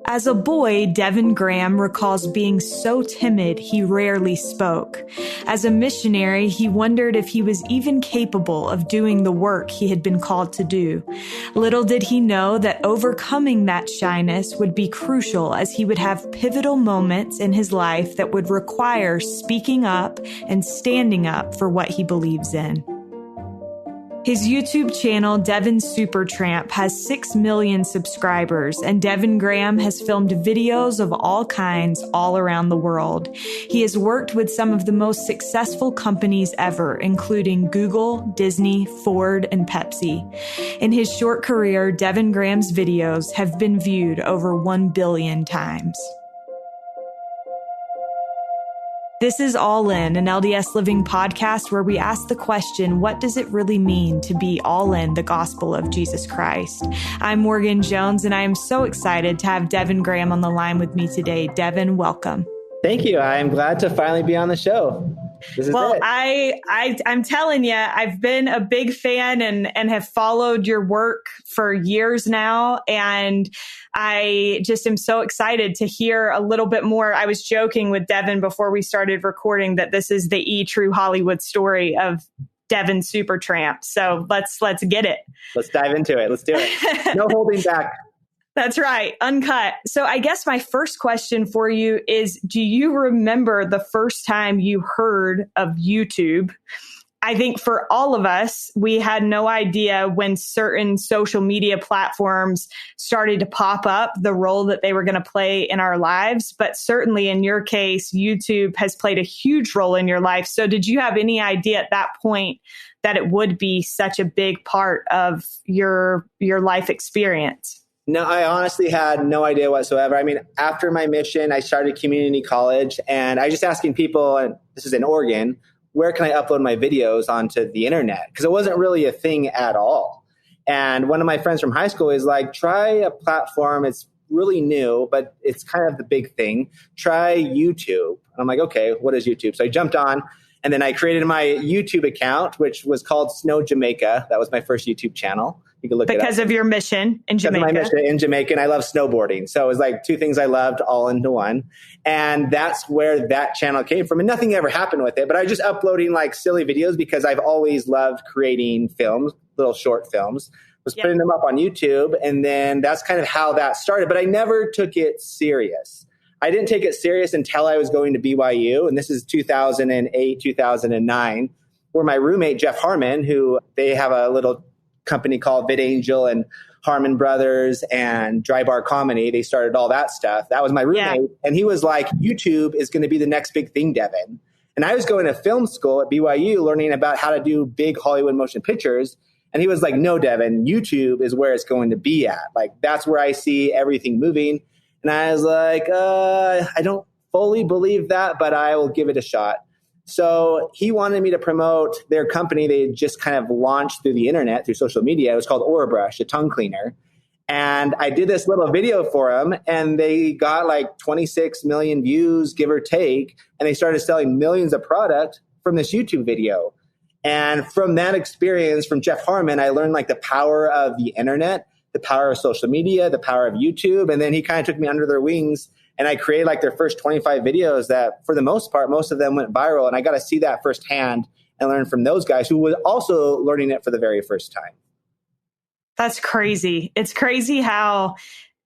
As a boy, Devin Graham recalls being so timid he rarely spoke. As a missionary, he wondered if he was even capable of doing the work he had been called to do. Little did he know that overcoming that shyness would be crucial, as he would have pivotal moments in his life that would require speaking up and standing up for what he believes in. His YouTube channel, Devin Supertramp, has 6 million subscribers, and Devin Graham has filmed videos of all kinds all around the world. He has worked with some of the most successful companies ever, including Google, Disney, Ford, and Pepsi. In his short career, Devin Graham's videos have been viewed over 1 billion times. This is All In, an LDS Living podcast where we ask the question, what does it really mean to be all in the gospel of Jesus Christ? I'm Morgan Jones, and I am so excited to have Devin Graham on the line with me today. Devin, welcome. Thank you. I'm glad to finally be on the show. Well, I'm telling you, I've been a big fan and have followed your work for years now. And I just am so excited to hear a little bit more. I was joking with Devin before we started recording that this is the true Hollywood story of Devin Supertramp. So let's get it. Let's dive into it. Let's do it. No holding back. That's right. Uncut. So I guess my first question for you is, do you remember the first time you heard of YouTube? I think for all of us, we had no idea when certain social media platforms started to pop up, the role that they were going to play in our lives. But certainly in your case, YouTube has played a huge role in your life. So did you have any idea at that point that it would be such a big part of your life experience? No, I honestly had no idea whatsoever. I mean, after my mission, I started community college, and I was just asking people, and this is in Oregon, where can I upload my videos onto the internet? Because it wasn't really a thing at all. And one of my friends from high school is like, try a platform. It's really new, but it's kind of the big thing. Try YouTube. And I'm like, okay, what is YouTube? So I jumped on, and then I created my YouTube account, which was called Snow Jamaica. That was my first YouTube channel. You can look it up. Because of your mission in Jamaica. Because of my mission in Jamaica, and I love snowboarding. So it was like two things I loved all into one. And that's where that channel came from. And nothing ever happened with it, but I was just uploading like silly videos because I've always loved creating films, little short films. Was putting them up on YouTube. And then that's kind of how that started. But I never took it serious. I didn't take it serious until I was going to BYU. And this is 2008, 2009, where my roommate, Jeff Harmon, who they have a little company called VidAngel and Harmon Brothers and Dry Bar Comedy. They started all that stuff. That was my roommate. Yeah. And he was like, YouTube is going to be the next big thing, Devin. And I was going to film school at BYU learning about how to do big Hollywood motion pictures. And he was like, no, Devin, YouTube is where it's going to be at. Like, that's where I see everything moving. And I was like, I don't fully believe that, but I will give it a shot. So he wanted me to promote their company. They had just kind of launched through the internet, through social media. It was called Brush, a tongue cleaner. And I did this little video for them, and they got like 26 million views, give or take. And they started selling millions of product from this YouTube video. And from that experience, from Jeff Harmon, I learned like the power of the internet, the power of social media, the power of YouTube. And then he kind of took me under their wings. And I created like their first 25 videos that, for the most part, most of them went viral. And I got to see that firsthand and learn from those guys who were also learning it for the very first time. That's crazy. It's crazy how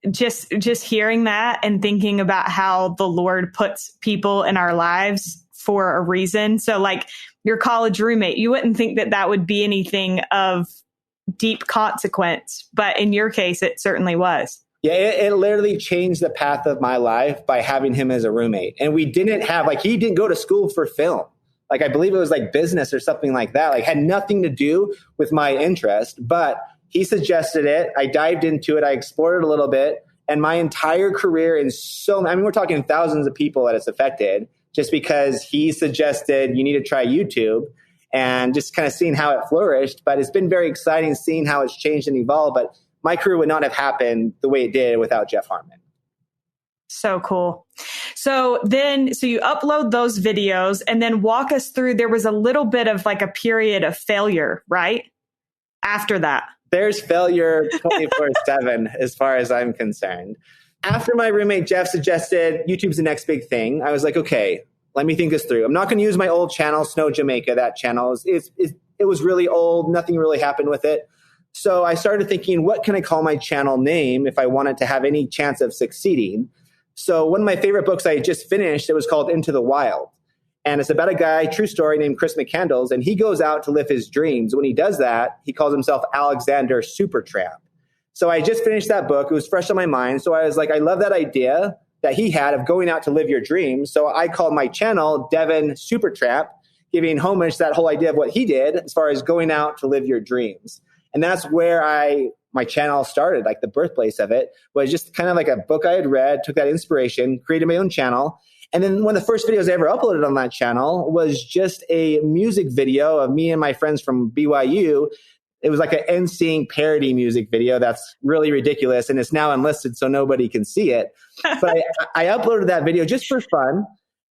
just hearing that and thinking about how the Lord puts people in our lives for a reason. So like your college roommate, you wouldn't think that that would be anything of deep consequence. But in your case, it certainly was. Yeah, it literally changed the path of my life by having him as a roommate. And we didn't have, like, he didn't go to school for film. Like, I believe it was like business or something like that. Like, had nothing to do with my interest, but he suggested it. I dived into it. I explored it a little bit. And my entire career we're talking thousands of people that it's affected just because he suggested you need to try YouTube and just kind of seeing how it flourished. But it's been very exciting seeing how it's changed and evolved. But my career would not have happened the way it did without Jeff Harmon. So cool. So you upload those videos and then walk us through, there was a little bit of like a period of failure, right? After that. There's failure 24/7 as far as I'm concerned. After my roommate Jeff suggested YouTube's the next big thing, I was like, okay, let me think this through. I'm not going to use my old channel, Snow Jamaica. That channel it was really old. Nothing really happened with it. So I started thinking, what can I call my channel name if I wanted to have any chance of succeeding? So one of my favorite books I just finished, it was called Into the Wild. And it's about a guy, true story, named Chris McCandles. And he goes out to live his dreams. When he does that, he calls himself Alexander Supertramp. So I just finished that book. It was fresh on my mind. So I was like, I love that idea that he had of going out to live your dreams. So I called my channel Devin Supertramp, giving homage to that whole idea of what he did as far as going out to live your dreams. And that's where my channel started, like the birthplace of it was just kind of like a book I had read, took that inspiration, created my own channel. And then one of the first videos I ever uploaded on that channel was just a music video of me and my friends from BYU. It was like an NSYNC parody music video that's really ridiculous, and it's now unlisted so nobody can see it. But I uploaded that video just for fun,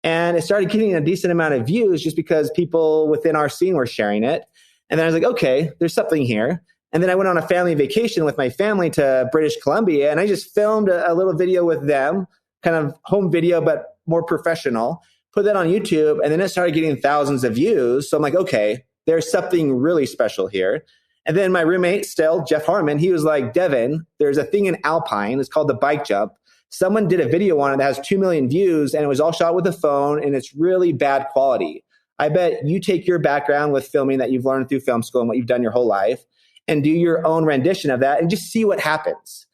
and it started getting a decent amount of views just because people within our scene were sharing it. And then I was like, okay, there's something here. And then I went on a family vacation with my family to British Columbia, and I just filmed a little video with them, kind of home video, but more professional, put that on YouTube, and then it started getting thousands of views. So I'm like, okay, there's something really special here. And then my roommate still, Jeff Harmon, he was like, Devin, there's a thing in Alpine. It's called the bike jump. Someone did a video on it that has 2 million views, and it was all shot with a phone, and it's really bad quality. I bet you take your background with filming that you've learned through film school and what you've done your whole life and do your own rendition of that and just see what happens.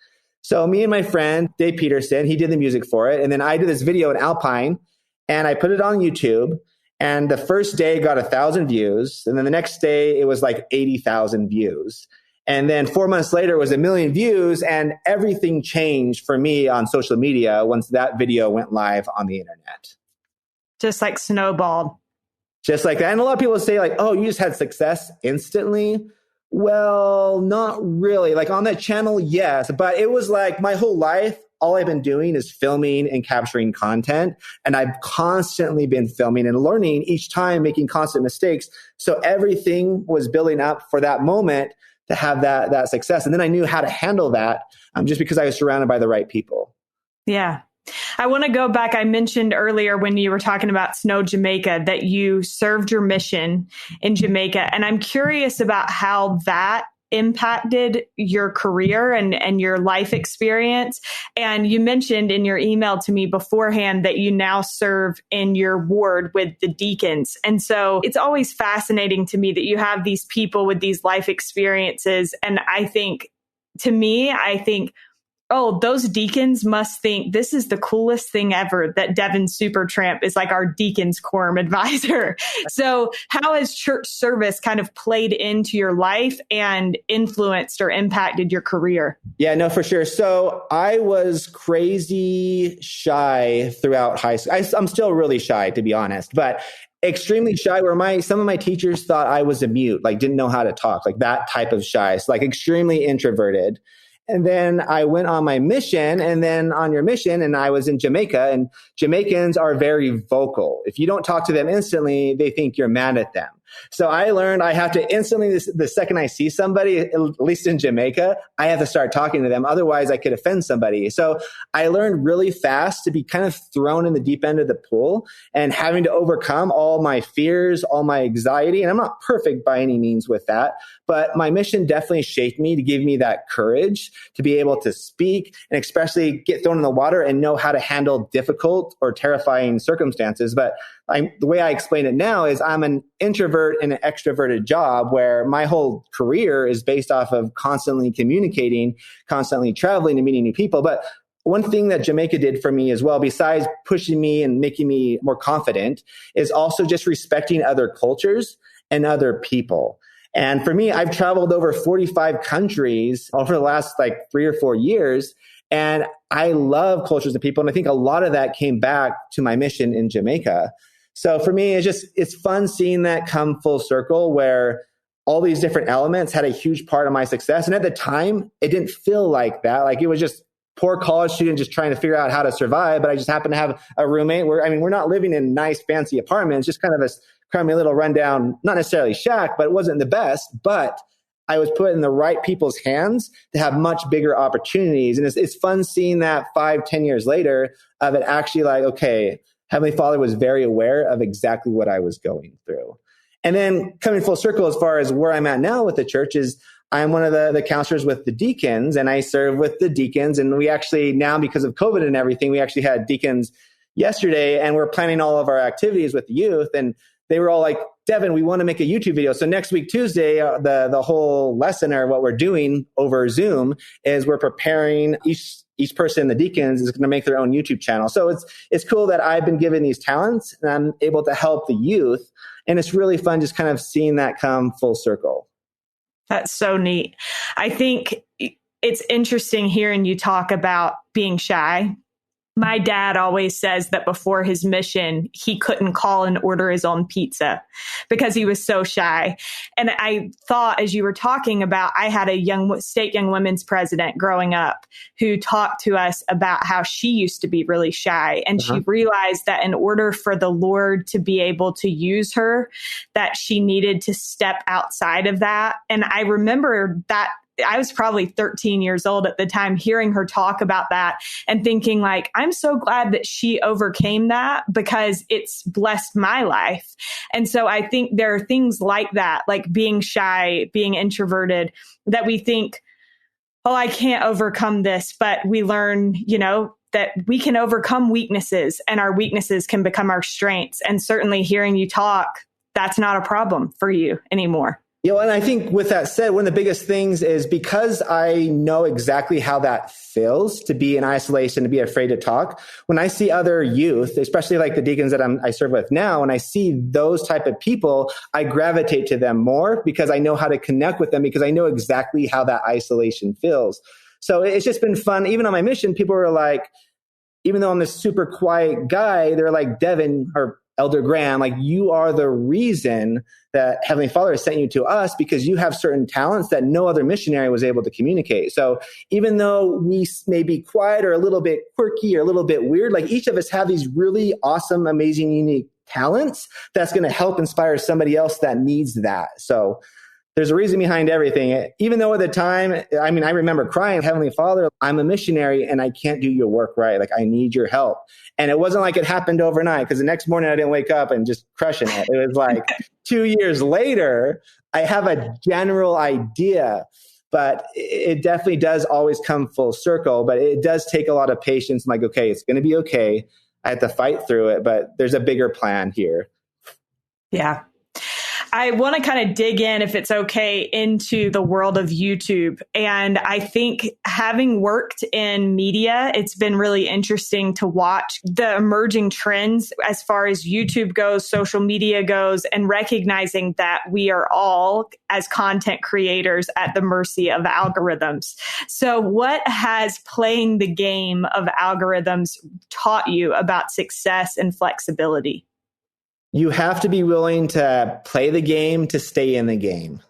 So me and my friend, Dave Peterson, he did the music for it. And then I did this video in Alpine, and I put it on YouTube. And the first day got 1,000 views. And then the next day it was like 80,000 views. And then 4 months later it was 1 million views, and everything changed for me on social media once that video went live on the internet. Just like snowballed. Just like that. And a lot of people say like, oh, you just had success instantly. Well, not really. Like on that channel, yes. But it was like my whole life, all I've been doing is filming and capturing content. And I've constantly been filming and learning each time, making constant mistakes. So everything was building up for that moment to have that success. And then I knew how to handle that just because I was surrounded by the right people. Yeah. I want to go back. I mentioned earlier when you were talking about Snow Jamaica that you served your mission in Jamaica. And I'm curious about how that impacted your career and your life experience. And you mentioned in your email to me beforehand that you now serve in your ward with the deacons. And so it's always fascinating to me that you have these people with these life experiences. And I think, oh, those deacons must think this is the coolest thing ever that Devin Supertramp is like our deacons quorum advisor. So how has church service kind of played into your life and influenced or impacted your career? Yeah, no, for sure. So I was crazy shy throughout high school. I'm still really shy, to be honest, but extremely shy where some of my teachers thought I was a mute, like didn't know how to talk, like that type of shy. So like extremely introverted. And then I went on my mission, and then on your mission, and I was in Jamaica, and Jamaicans are very vocal. If you don't talk to them instantly, they think you're mad at them. So I learned I have to instantly, the second I see somebody, at least in Jamaica, I have to start talking to them. Otherwise, I could offend somebody. So I learned really fast to be kind of thrown in the deep end of the pool and having to overcome all my fears, all my anxiety. And I'm not perfect by any means with that, but my mission definitely shaped me to give me that courage to be able to speak and especially get thrown in the water and know how to handle difficult or terrifying circumstances. But the way I explain it now is I'm an introvert in an extroverted job where my whole career is based off of constantly communicating, constantly traveling and meeting new people. But one thing that Jamaica did for me as well, besides pushing me and making me more confident, is also just respecting other cultures and other people. And for me, I've traveled over 45 countries over the last 3 or 4 years. And I love cultures and people. And I think a lot of that came back to my mission in Jamaica. So for me, it's fun seeing that come full circle where all these different elements had a huge part of my success. And at the time, it didn't feel like that. Like it was just poor college student just trying to figure out how to survive. But I just happened to have a roommate we're not living in nice, fancy apartments, just kind of a crummy little rundown, not necessarily shack, but it wasn't the best. But I was put in the right people's hands to have much bigger opportunities. And it's fun seeing that 5-10 years later of it actually like, okay, Heavenly Father was very aware of exactly what I was going through. And then coming full circle as far as where I'm at now with the church is I'm one of the counselors with the deacons, and I serve with the deacons. And we actually now, because of COVID and everything, we actually had deacons yesterday, and we're planning all of our activities with the youth. And they were all like, Devin, we want to make a YouTube video. So next week, Tuesday, the whole lesson or what we're doing over Zoom is we're preparing each person, the deacons, is going to make their own YouTube channel. So it's cool that I've been given these talents and I'm able to help the youth. And it's really fun just kind of seeing that come full circle. That's so neat. I think it's interesting hearing you talk about being shy. My dad always says that before his mission, he couldn't call and order his own pizza because he was so shy. And I thought, as you were talking about, I had a state young women's president growing up who talked to us about how she used to be really shy. And she realized that in order for the Lord to be able to use her, that she needed to step outside of that. And I remember that I was probably 13 years old at the time, hearing her talk about that and thinking like, I'm so glad that she overcame that because it's blessed my life. And so I think there are things like that, like being shy, being introverted, that we think, oh, I can't overcome this, but we learn, that we can overcome weaknesses and our weaknesses can become our strengths. And certainly hearing you talk, that's not a problem for you anymore. And I think with that said, one of the biggest things is because I know exactly how that feels to be in isolation, to be afraid to talk. When I see other youth, especially like the deacons that I serve with now, when I see those type of people, I gravitate to them more because I know how to connect with them because I know exactly how that isolation feels. So it's just been fun. Even on my mission, people were like, even though I'm this super quiet guy, they're like, Devin or Elder Graham, like you are the reason that Heavenly Father has sent you to us because you have certain talents that no other missionary was able to communicate. So even though we may be quiet or a little bit quirky or a little bit weird, like each of us have these really awesome, amazing, unique talents that's going to help inspire somebody else that needs that. So there's a reason behind everything. Even though at the time, I remember crying, Heavenly Father, I'm a missionary and I can't do your work right. Like I need your help. And it wasn't like it happened overnight because the next morning I didn't wake up and just crushing it. It was like 2 years later, I have a general idea, but it definitely does always come full circle. But it does take a lot of patience. I'm like, okay, it's going to be okay. I have to fight through it, but there's a bigger plan here. Yeah. I want to kind of dig in, if it's okay, into the world of YouTube. And I think having worked in media, it's been really interesting to watch the emerging trends as far as YouTube goes, social media goes, and recognizing that we are all, as content creators, at the mercy of algorithms. So what has playing the game of algorithms taught you about success and flexibility? You have to be willing to play the game to stay in the game.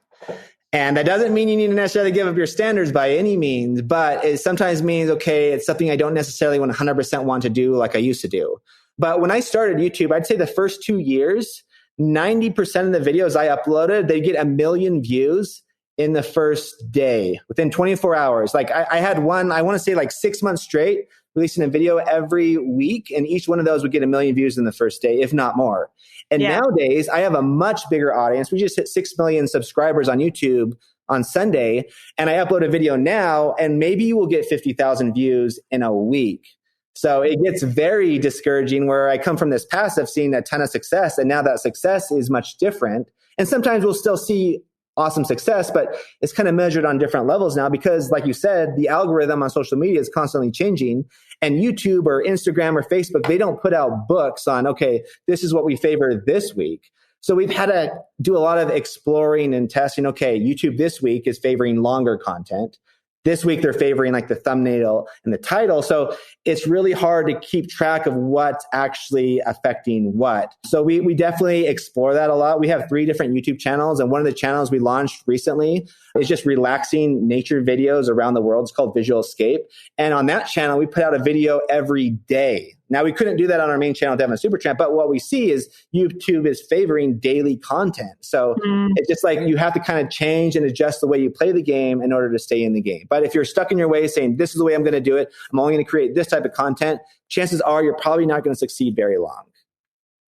And that doesn't mean you need to necessarily give up your standards by any means, but it sometimes means, okay, it's something I don't necessarily 100% want to do like I used to do. But when I started YouTube, I'd say the first 2 years, 90% of the videos I uploaded, they get 1 million views in the first day, within 24 hours. Like I had one, I want to say like 6 months straight, releasing a video every week, and each one of those would get 1 million views in the first day, if not more. And nowadays, I have a much bigger audience. We just hit 6 million subscribers on YouTube on Sunday, and I upload a video now, and maybe you will get 50,000 views in a week. So it gets very discouraging where I come from this past of seeing a ton of success, and now that success is much different. And sometimes we'll still see awesome success, but it's kind of measured on different levels now because, like you said, the algorithm on social media is constantly changing, and YouTube or Instagram or Facebook, they don't put out books on, okay, this is what we favor this week. So we've had to do a lot of exploring and testing. Okay, YouTube this week is favoring longer content. This week, they're favoring like the thumbnail and the title. So it's really hard to keep track of what's actually affecting what. So we definitely explore that a lot. We have 3 different YouTube channels. And one of the channels we launched recently is just relaxing nature videos around the world. It's called Visual Escape. And on that channel, we put out a video every day. Now, we couldn't do that on our main channel, Devin Supertramp, but what we see is YouTube is favoring daily content. So it's just like you have to kind of change and adjust the way you play the game in order to stay in the game. But if you're stuck in your ways saying, this is the way I'm going to do it, I'm only going to create this type of content, chances are you're probably not going to succeed very long.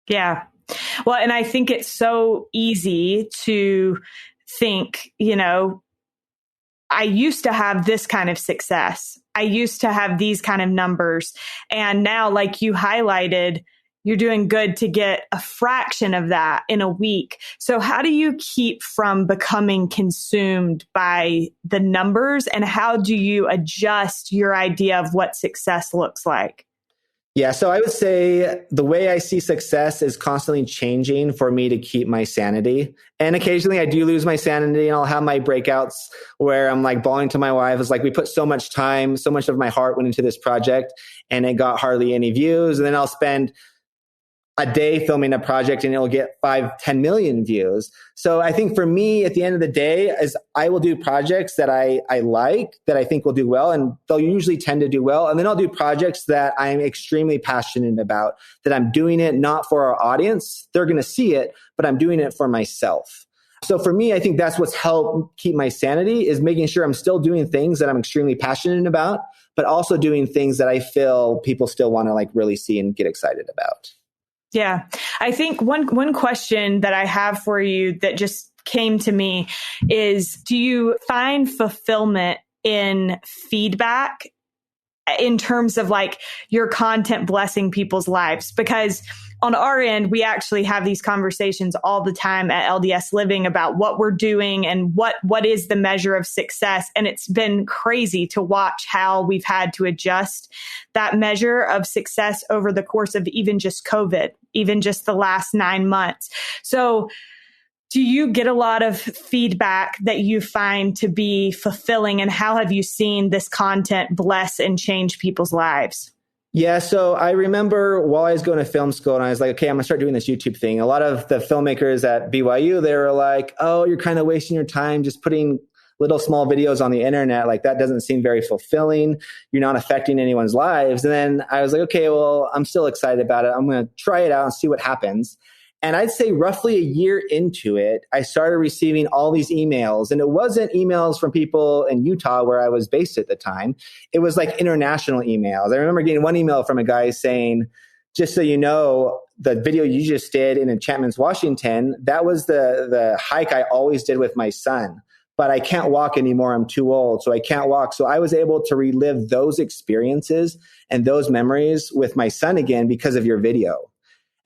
Yeah. Well, and I think it's so easy to think, I used to have this kind of success. I used to have these kind of numbers. And now, like you highlighted, you're doing good to get a fraction of that in a week. So how do you keep from becoming consumed by the numbers? And how do you adjust your idea of what success looks like? Yeah, so I would say the way I see success is constantly changing for me to keep my sanity. And occasionally I do lose my sanity and I'll have my breakouts where I'm like bawling to my wife. It's like, we put so much time, so much of my heart went into this project and it got hardly any views. And then I'll spend a day filming a project and it'll get 5-10 million views. So I think for me, at the end of the day, is I will do projects that I like, that I think will do well, and they'll usually tend to do well. And then I'll do projects that I'm extremely passionate about, that I'm doing it not for our audience. They're going to see it, but I'm doing it for myself. So for me, I think that's what's helped keep my sanity, is making sure I'm still doing things that I'm extremely passionate about, but also doing things that I feel people still want to like really see and get excited about. Yeah. I think one question that I have for you that just came to me is, do you find fulfillment in feedback in terms of like your content blessing people's lives? Because on our end, we actually have these conversations all the time at LDS Living about what we're doing and what is the measure of success. And it's been crazy to watch how we've had to adjust that measure of success over the course of even just COVID, even just the last 9 months. So do you get a lot of feedback that you find to be fulfilling, and how have you seen this content bless and change people's lives? Yeah, so I remember while I was going to film school and I was like, okay, I'm going to start doing this YouTube thing. A lot of the filmmakers at BYU, they were like, oh, you're kind of wasting your time just putting little small videos on the internet. Like, that doesn't seem very fulfilling. You're not affecting anyone's lives. And then I was like, okay, well, I'm still excited about it. I'm going to try it out and see what happens. And I'd say roughly a year into it, I started receiving all these emails. And it wasn't emails from people in Utah where I was based at the time. It was like international emails. I remember getting one email from a guy saying, just so you know, the video you just did in Enchantments, Washington, that was the hike I always did with my son. But I can't walk anymore. I'm too old, so I can't walk. So I was able to relive those experiences and those memories with my son again because of your video.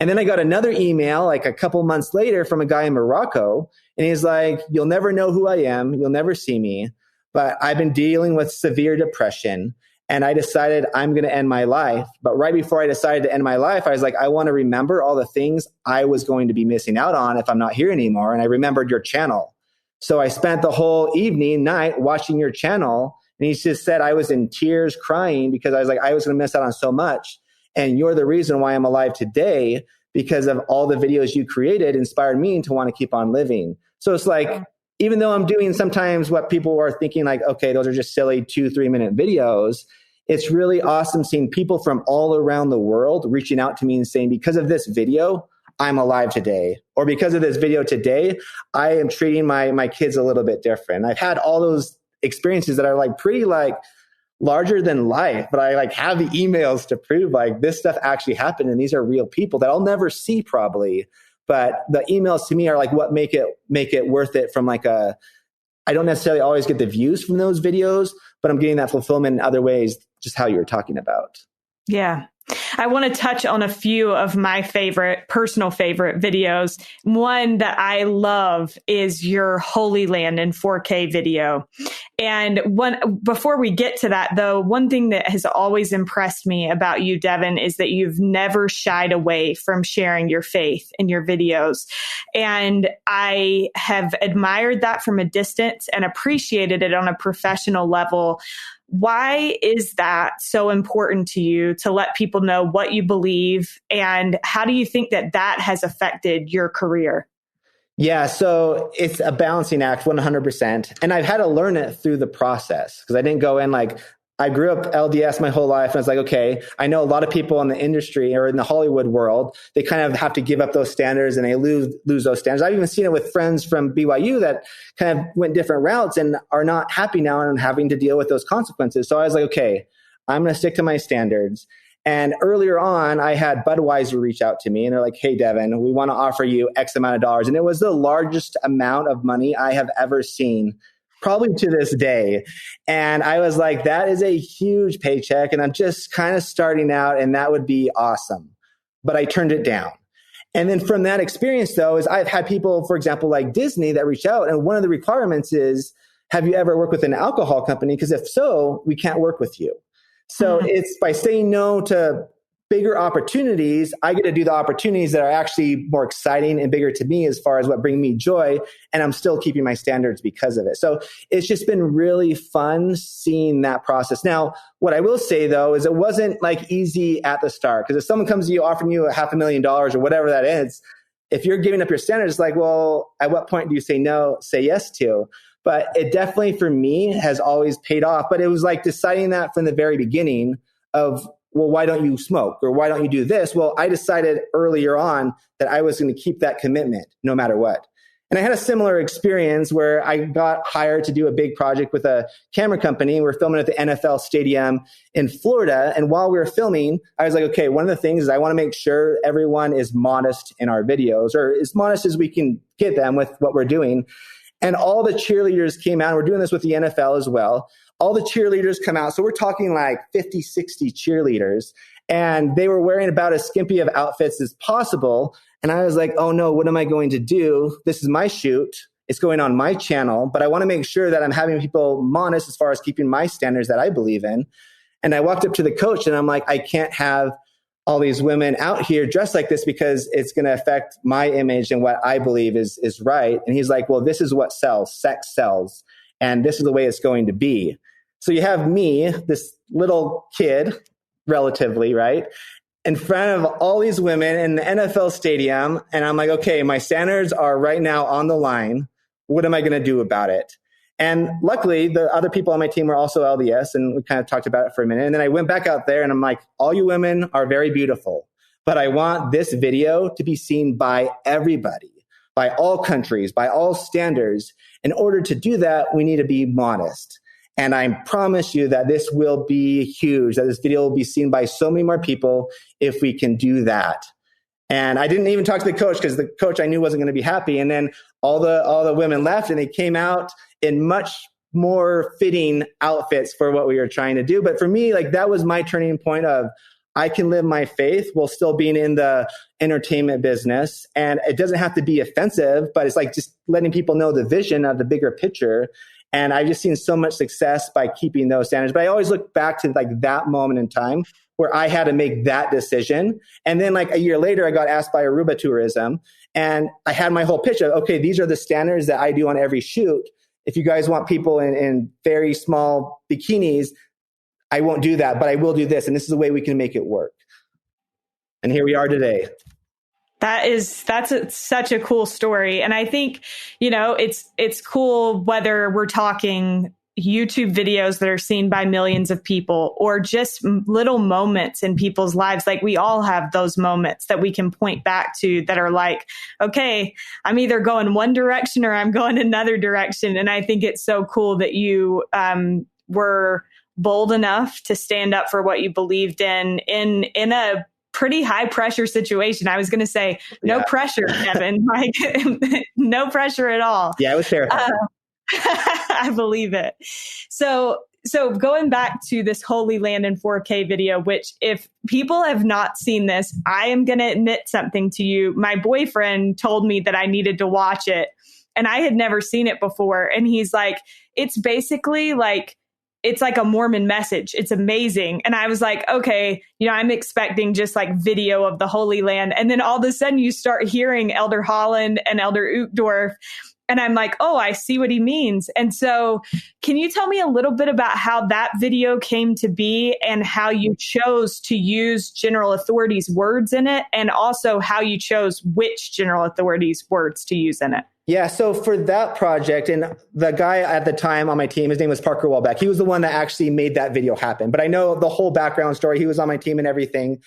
And then I got another email like a couple months later from a guy in Morocco. And he's like, you'll never know who I am. You'll never see me. But I've been dealing with severe depression. And I decided I'm going to end my life. But right before I decided to end my life, I was like, I want to remember all the things I was going to be missing out on if I'm not here anymore. And I remembered your channel. So I spent the whole night watching your channel. And he just said I was in tears crying because I was like, I was going to miss out on so much. And you're the reason why I'm alive today, because of all the videos you created inspired me to want to keep on living. So it's like, even though I'm doing sometimes what people are thinking like, okay, those are just silly 2-3 minute videos, it's really awesome seeing people from all around the world reaching out to me and saying, because of this video, I'm alive today. Or because of this video today, I am treating my kids a little bit different. I've had all those experiences that are like pretty like larger than life, but I like have the emails to prove like this stuff actually happened. And these are real people that I'll never see probably. But the emails to me are like what make it worth it from like I don't necessarily always get the views from those videos, but I'm getting that fulfillment in other ways, just how you were talking about. Yeah. I want to touch on a few of my personal favorite videos. One that I love is your Holy Land in 4K video. And before we get to that, though, one thing that has always impressed me about you, Devin, is that you've never shied away from sharing your faith in your videos. And I have admired that from a distance and appreciated it on a professional level. Why is that so important to you to let people know what you believe? And how do you think that has affected your career? Yeah, so it's a balancing act, 100%. And I've had to learn it through the process because I didn't go in like, I grew up LDS my whole life. And I was like, okay, I know a lot of people in the industry or in the Hollywood world, they kind of have to give up those standards and they lose those standards. I've even seen it with friends from BYU that kind of went different routes and are not happy now and having to deal with those consequences. So I was like, okay, I'm going to stick to my standards. And earlier on, I had Budweiser reach out to me and they're like, hey, Devin, we want to offer you X amount of dollars. And it was the largest amount of money I have ever seen, probably to this day. And I was like, that is a huge paycheck. And I'm just kind of starting out and that would be awesome. But I turned it down. And then from that experience, though, is I've had people, for example, like Disney that reach out. And one of the requirements is, have you ever worked with an alcohol company? Because if so, we can't work with you. So it's by saying no to bigger opportunities, I get to do the opportunities that are actually more exciting and bigger to me as far as what bring me joy. And I'm still keeping my standards because of it. So it's just been really fun seeing that process. Now, what I will say, though, is it wasn't like easy at the start. Because if someone comes to you offering you $500,000 or whatever that is, if you're giving up your standards, it's like, well, at what point do you say no, say yes to? But it definitely, for me, has always paid off. But it was like deciding that from the very beginning of, well, why don't you smoke? Or why don't you do this? Well, I decided earlier on that I was going to keep that commitment no matter what. And I had a similar experience where I got hired to do a big project with a camera company. And we're filming at the NFL stadium in Florida. And while we were filming, I was like, okay, one of the things is I want to make sure everyone is modest in our videos, or as modest as we can get them with what we're doing. And all the cheerleaders came out. We're doing this with the NFL as well. All the cheerleaders come out. So we're talking like 50, 60 cheerleaders. And they were wearing about as skimpy of outfits as possible. And I was like, oh no, what am I going to do? This is my shoot. It's going on my channel. But I want to make sure that I'm having people modest as far as keeping my standards that I believe in. And I walked up to the coach and I'm like, I can't have all these women out here dressed like this because it's going to affect my image and what I believe is right. And he's like, well, this is what sells. Sex sells. And this is the way it's going to be. So you have me, this little kid, relatively, right, in front of all these women in the NFL stadium. And I'm like, okay, my standards are right now on the line. What am I going to do about it? And luckily, the other people on my team were also LDS, and we kind of talked about it for a minute. And then I went back out there and I'm like, all you women are very beautiful, but I want this video to be seen by everybody, by all countries, by all standards. In order to do that, we need to be modest. And I promise you that this will be huge, that this video will be seen by so many more people if we can do that. And I didn't even talk to the coach because the coach I knew wasn't going to be happy. And then all the women left and they came out in much more fitting outfits for what we were trying to do. But for me, like that was my turning point of I can live my faith while still being in the entertainment business. And it doesn't have to be offensive, but it's like just letting people know the vision of the bigger picture. And I've just seen so much success by keeping those standards. But I always look back to like that moment in time where I had to make that decision. And then like a year later, I got asked by Aruba Tourism and I had my whole pitch of, okay, these are the standards that I do on every shoot. If you guys want people in very small bikinis, I won't do that, but I will do this. And this is the way we can make it work. And here we are today. Such a cool story. And I think, it's cool whether we're talking YouTube videos that are seen by millions of people or just little moments in people's lives. Like we all have those moments that we can point back to that are like, okay, I'm either going one direction or I'm going another direction. And I think it's so cool that you were bold enough to stand up for what you believed in a pretty high pressure situation. I was going to say no pressure, Kevin, like no pressure at all. Yeah, it was terrifying. I believe it. So going back to this Holy Land in 4K video, which if people have not seen this, I am going to admit something to you. My boyfriend told me that I needed to watch it and I had never seen it before. And he's like, it's basically like, it's like a Mormon message. It's amazing. And I was like, okay, I'm expecting just like video of the Holy Land. And then all of a sudden you start hearing Elder Holland and Elder Uchtdorf. And I'm like, oh, I see what he means. And so can you tell me a little bit about how that video came to be and how you chose to use General Authority's words in it? And also how you chose which General Authority's words to use in it? Yeah, so for that project, and the guy at the time on my team, his name was Parker Welbeck. He was the one that actually made that video happen. But I know the whole background story. He was on my team and everything.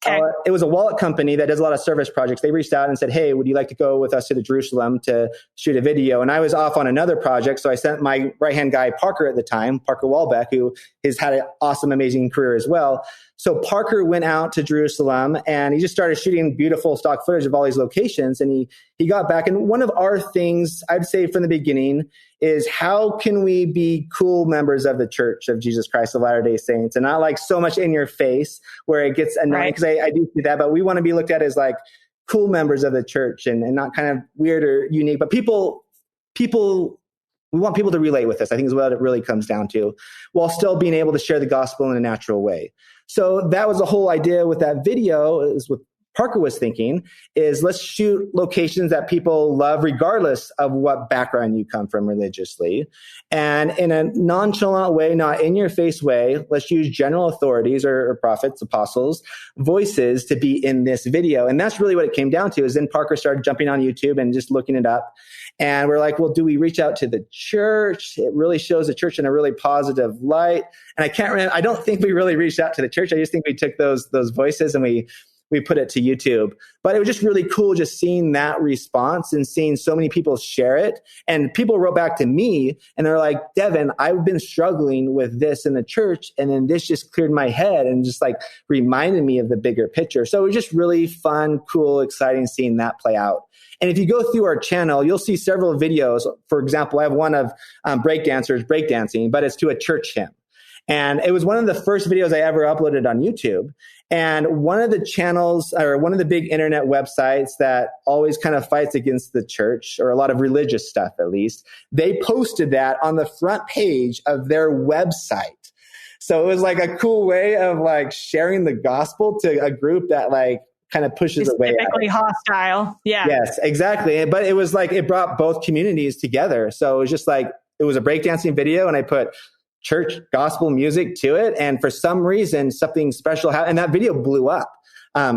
Okay. It was a wallet company that does a lot of service projects. They reached out and said, hey, would you like to go with us to Jerusalem to shoot a video? And I was off on another project. So I sent my right-hand guy, Parker at the time, Parker Welbeck, who has had an awesome, amazing career as well. So Parker went out to Jerusalem and he just started shooting beautiful stock footage of all these locations. And he got back. And one of our things, I'd say from the beginning, is how can we be cool members of the Church of Jesus Christ of Latter-day Saints and not like so much in your face where it gets annoying, because I do see that, but we want to be looked at as like cool members of the church and not kind of weird or unique, but people, we want people to relate with us, I think is what it really comes down to, while still being able to share the gospel in a natural way. So that was the whole idea with that video, is what Parker was thinking, is let's shoot locations that people love regardless of what background you come from religiously. And in a nonchalant way, not in your face way, let's use general authorities or prophets, apostles, voices to be in this video. And that's really what it came down to, is then Parker started jumping on YouTube and just looking it up. And we're like, well, do we reach out to the church? It really shows the church in a really positive light. And I can't remember, I don't think we really reached out to the church. I just think we took those voices and we put it to YouTube. But it was just really cool just seeing that response and seeing so many people share it. And people wrote back to me and they're like, Devin, I've been struggling with this in the church. And then this just cleared my head and just like reminded me of the bigger picture. So it was just really fun, cool, exciting seeing that play out. And if you go through our channel, you'll see several videos. For example, I have one of breakdancers breakdancing, but it's to a church hymn. And it was one of the first videos I ever uploaded on YouTube. And one of the channels, or one of the big internet websites that always kind of fights against the church, or a lot of religious stuff at least, they posted that on the front page of their website. So it was like a cool way of like sharing the gospel to a group that like kind of pushes away. Typically hostile. Yeah. Yes, exactly. But it was like, it brought both communities together. So it was just like, it was a breakdancing video and I put church gospel music to it. And for some reason, something special happened and that video blew up.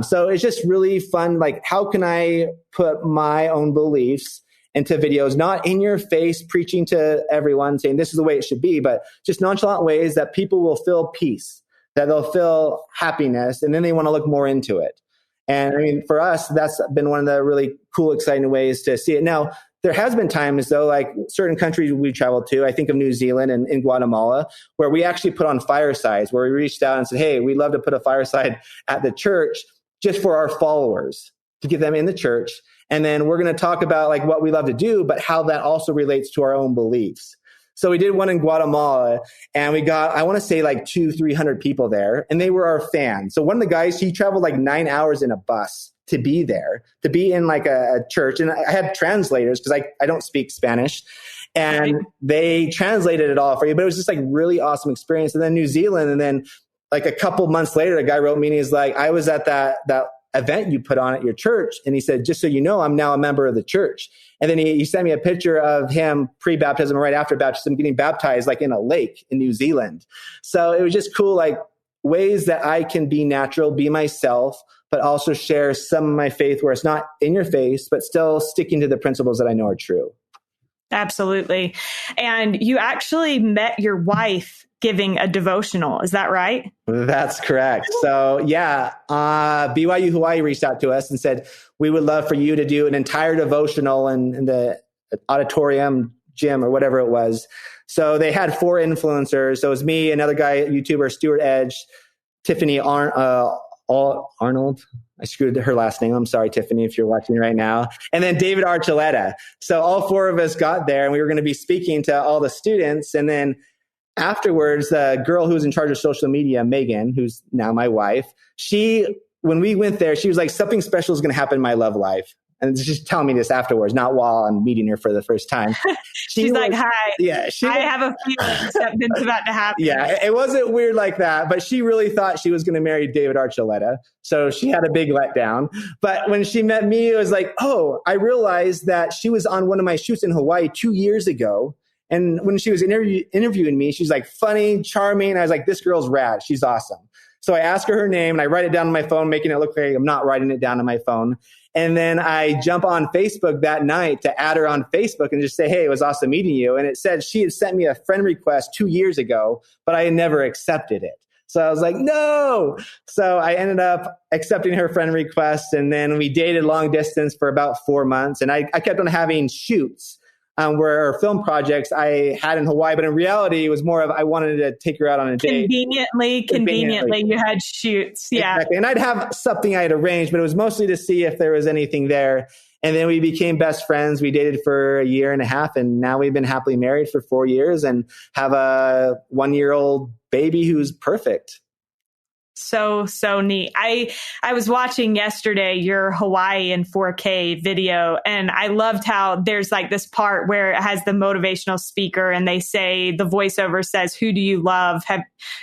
So it's just really fun. Like, how can I put my own beliefs into videos, not in your face, preaching to everyone, saying this is the way it should be, but just nonchalant ways that people will feel peace, that they'll feel happiness, and then they want to look more into it. And I mean, for us, that's been one of the really cool, exciting ways to see it. Now, there has been times, though, like certain countries we traveled to, I think of New Zealand and in Guatemala, where we actually put on firesides, where we reached out and said, hey, we'd love to put a fireside at the church just for our followers, to get them in the church. And then we're going to talk about like what we love to do, but how that also relates to our own beliefs. So we did one in Guatemala and we got, I want to say like 200-300 people there, and they were our fans. So one of the guys, he traveled like 9 hours in a bus to be there, to be in like a church. And I had translators because I don't speak Spanish, and they translated it all for you. But it was just like really awesome experience. And then New Zealand, and then like a couple months later, a guy wrote me and he's like, I was at that event you put on at your church. And he said, just so you know, I'm now a member of the church. And then he sent me a picture of him pre-baptism, right after baptism, getting baptized like in a lake in New Zealand. So it was just cool, like ways that I can be natural, be myself, but also share some of my faith where it's not in your face, but still sticking to the principles that I know are true. Absolutely. And you actually met your wife giving a devotional. Is that right? That's correct. So yeah, BYU Hawaii reached out to us and said, we would love for you to do an entire devotional in the auditorium, gym, or whatever it was. So they had 4 influencers. So it was me, another guy, YouTuber, Stuart Edge, Tiffany Arnold. I screwed her last name. I'm sorry, Tiffany, if you're watching right now. And then David Archuleta. So all 4 of us got there and we were going to be speaking to all the students. And then afterwards, the girl who was in charge of social media, Megan, who's now my wife, when we went there, she was like, something special is going to happen in my love life. And she's telling me this afterwards, not while I'm meeting her for the first time. She's like, hi. Yeah, I have a feeling something's about to happen. Yeah, it wasn't weird like that, but she really thought she was going to marry David Archuleta. So she had a big letdown. But when she met me, it was like, oh, I realized that she was on one of my shoots in Hawaii 2 years ago. And when she was interviewing me, she's like funny, charming. I was like, this girl's rad. She's awesome. So I ask her name and I write it down on my phone, making it look like I'm not writing it down on my phone. And then I jump on Facebook that night to add her on Facebook and just say, hey, it was awesome meeting you. And it said she had sent me a friend request 2 years ago, but I had never accepted it. So I was like, no. So I ended up accepting her friend request. And then we dated long distance for about 4 months. And I kept on having shoots where our film projects I had in Hawaii. But in reality, it was more of I wanted to take her out on a date. Conveniently, you had shoots. Yeah. Exactly. And I'd have something I had arranged, but it was mostly to see if there was anything there. And then we became best friends. We dated for 1.5 years, and now we've been happily married for 4 years and have a 1-year-old baby who's perfect. So neat. I was watching yesterday your Hawaii in 4K video, and I loved how there's like this part where it has the motivational speaker and they say, the voiceover says, who do you love?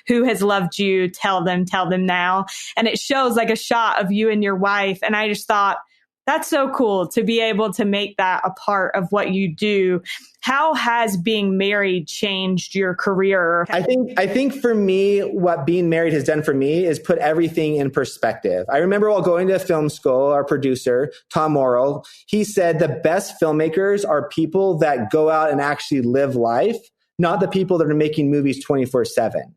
Who has loved you? Tell them now. And it shows like a shot of you and your wife. And I just thought, that's so cool to be able to make that a part of what you do. How has being married changed your career? I think for me, what being married has done for me is put everything in perspective. I remember while going to film school, our producer, Tom Morrill, he said the best filmmakers are people that go out and actually live life, not the people that are making movies 24/7.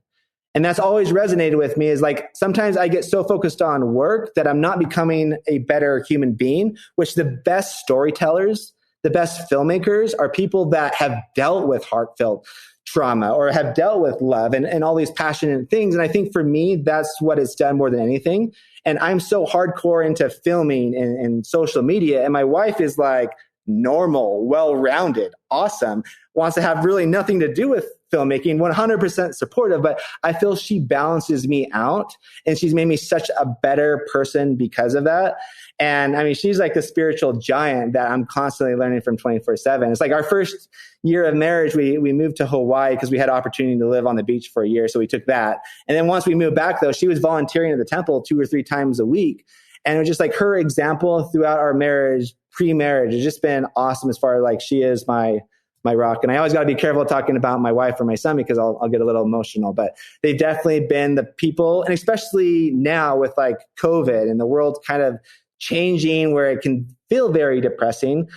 And that's always resonated with me is like, sometimes I get so focused on work that I'm not becoming a better human being, which the best storytellers, the best filmmakers are people that have dealt with heartfelt trauma or have dealt with love and all these passionate things. And I think for me, that's what it's done more than anything. And I'm so hardcore into filming and social media. And my wife is like normal, well-rounded, awesome, wants to have really nothing to do with filmmaking, 100% supportive, but I feel she balances me out and she's made me such a better person because of that. And I mean, she's like the spiritual giant that I'm constantly learning from 24/7. It's like our first year of marriage, we moved to Hawaii because we had opportunity to live on the beach for a year. So we took that. And then once we moved back though, she was volunteering at the temple 2 or 3 times a week. And it was just like her example throughout our marriage, pre-marriage, has just been awesome as far as like she is my rock. And I always got to be careful talking about my wife or my son because I'll get a little emotional, but they've definitely been the people, and especially now with like COVID and the world kind of changing where it can feel very depressing.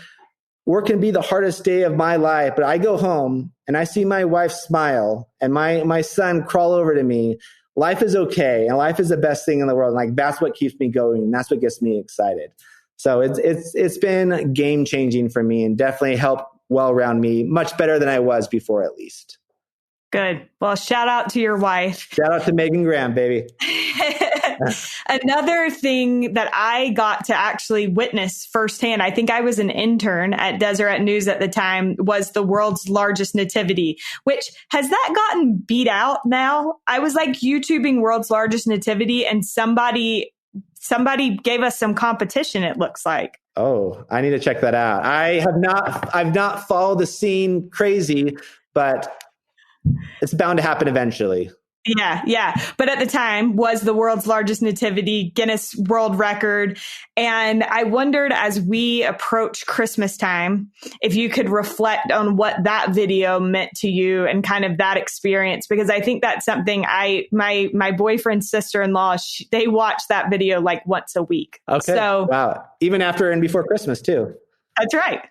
Work can be the hardest day of my life, but I go home and I see my wife smile and my son crawl over to me. Life is okay. And life is the best thing in the world. And like, that's what keeps me going. And that's what gets me excited. So it's been game changing for me and definitely helped well around me much better than I was before, at least. Good. Well, shout out to your wife. Shout out to Devin Graham, baby. Another thing that I got to actually witness firsthand, I think I was an intern at Deseret News at the time, was the world's largest nativity, which has that gotten beat out now? I was like YouTubing world's largest nativity and somebody gave us some competition, it looks like. Oh, I need to check that out. I've not followed the scene crazy, but it's bound to happen eventually. Yeah. But at the time was the world's largest nativity, Guinness World Record. And I wondered as we approach Christmas time, if you could reflect on what that video meant to you and kind of that experience, because I think that's something my boyfriend's sister-in-law, they watch that video like once a week. Okay. So, wow. Even after and before Christmas too. That's right.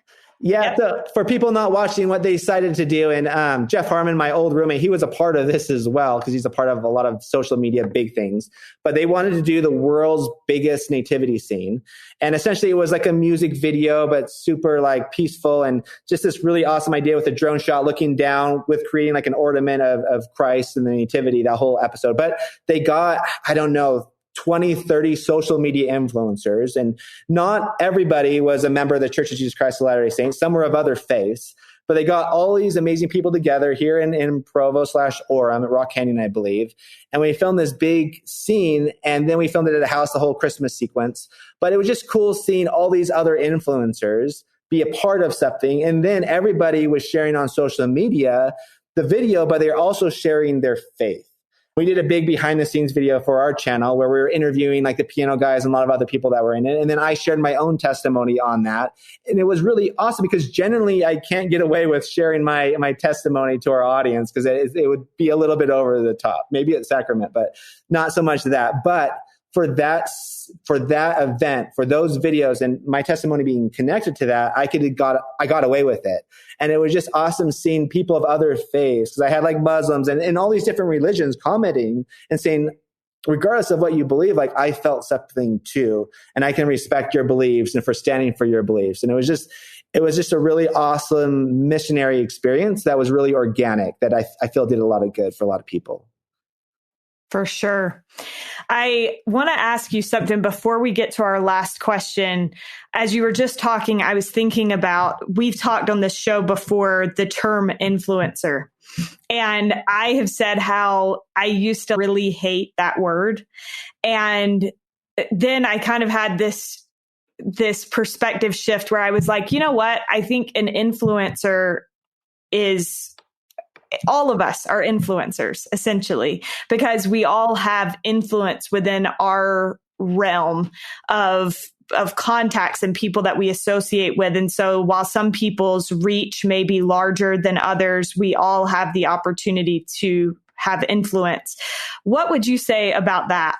Yeah, Yep. So for people not watching, what they decided to do, and Jeff Harmon, my old roommate, he was a part of this as well because he's a part of a lot of social media big things. But they wanted to do the world's biggest nativity scene. And essentially it was like a music video, but super like peaceful and just this really awesome idea with a drone shot looking down with creating like an ornament of Christ and the nativity, that whole episode. But they got, I don't know, 20, 30 social media influencers. And not everybody was a member of the Church of Jesus Christ of Latter-day Saints. Some were of other faiths. But they got all these amazing people together here in Provo/Orem at Rock Canyon, I believe. And we filmed this big scene. And then we filmed it at a house, the whole Christmas sequence. But it was just cool seeing all these other influencers be a part of something. And then everybody was sharing on social media the video, but they're also sharing their faith. we did a big behind the scenes video for our channel where we were interviewing like the piano guys and a lot of other people that were in it. And then I shared my own testimony on that. And it was really awesome because generally I can't get away with sharing my testimony to our audience because it would be a little bit over the top, maybe at Sacrament, but not so much that. But for that event, for those videos and my testimony being connected to that, I got away with it. And it was just awesome seeing people of other faiths. Because I had like Muslims and all these different religions commenting and saying, regardless of what you believe, like I felt something too. And I can respect your beliefs and for standing for your beliefs. And it was just a really awesome missionary experience that was really organic that I feel did a lot of good for a lot of people. For sure. I want to ask you something before we get to our last question. As you were just talking, I was thinking about, we've talked on this show before, the term influencer. And I have said how I used to really hate that word. And then I kind of had this perspective shift where I was like, you know what? I think an influencer is... all of us are influencers, essentially, because we all have influence within our realm of contacts and people that we associate with. And so while some people's reach may be larger than others, we all have the opportunity to have influence. What would you say about that?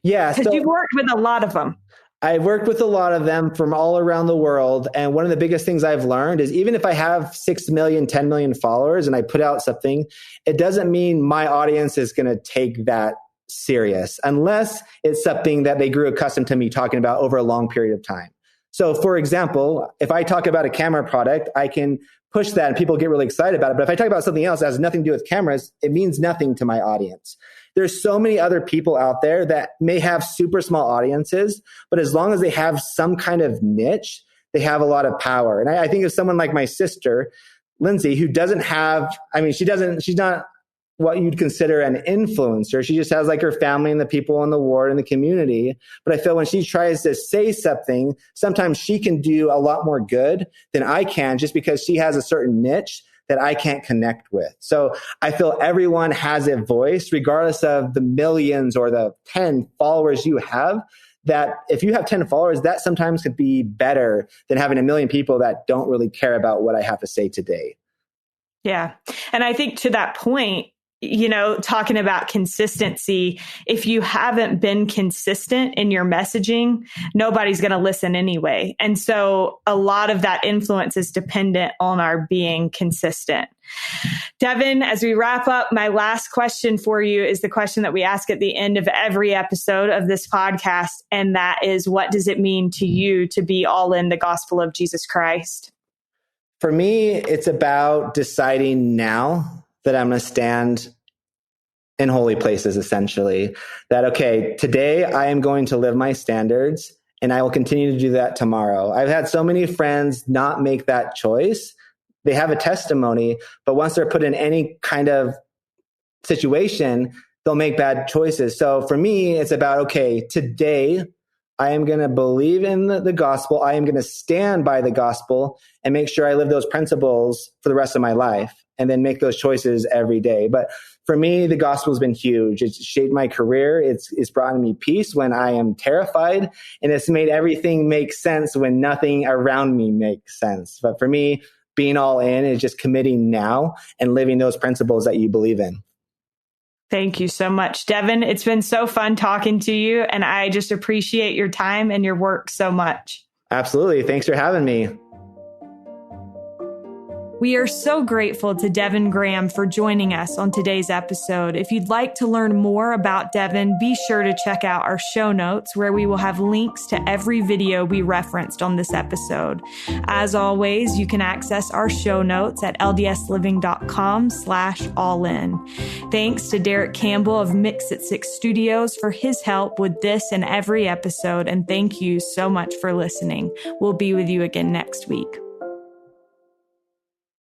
Yeah. Because you've worked with a lot of them. I've worked with a lot of them from all around the world. And one of the biggest things I've learned is even if I have 6 million, 10 million followers and I put out something, it doesn't mean my audience is going to take that serious unless it's something that they grew accustomed to me talking about over a long period of time. So for example, if I talk about a camera product, I can push that and people get really excited about it. But if I talk about something else that has nothing to do with cameras, it means nothing to my audience. There's so many other people out there that may have super small audiences, but as long as they have some kind of niche, they have a lot of power. And I think of someone like my sister, Lindsay, who doesn't have, she's not what you'd consider an influencer. She just has like her family and the people in the ward and the community. But I feel when she tries to say something, sometimes she can do a lot more good than I can just because she has a certain niche that I can't connect with. So I feel everyone has a voice, regardless of the millions or the 10 followers you have, that if you have 10 followers, that sometimes could be better than having a million people that don't really care about what I have to say today. Yeah. And I think to that point, talking about consistency, if you haven't been consistent in your messaging, nobody's going to listen anyway. And so a lot of that influence is dependent on our being consistent. Devin, as we wrap up, my last question for you is the question that we ask at the end of every episode of this podcast. And that is, what does it mean to you to be all in the gospel of Jesus Christ? For me, it's about deciding now that I'm going to stand in holy places, essentially. That, okay, today I am going to live my standards and I will continue to do that tomorrow. I've had so many friends not make that choice. They have a testimony, but once they're put in any kind of situation, they'll make bad choices. So for me, it's about, okay, today I am going to believe in the gospel. I am going to stand by the gospel and make sure I live those principles for the rest of my life, and then make those choices every day. But for me, the gospel has been huge. It's shaped my career. It's brought me peace when I am terrified, and it's made everything make sense when nothing around me makes sense. But for me, being all in is just committing now and living those principles that you believe in. Thank you so much, Devin. It's been so fun talking to you, and I just appreciate your time and your work so much. Absolutely. Thanks for having me. We are so grateful to Devin Graham for joining us on today's episode. If you'd like to learn more about Devin, be sure to check out our show notes where we will have links to every video we referenced on this episode. As always, you can access our show notes at ldsliving.com/allin. Thanks to Derek Campbell of Mix at 6 Studios for his help with this and every episode. And thank you so much for listening. We'll be with you again next week.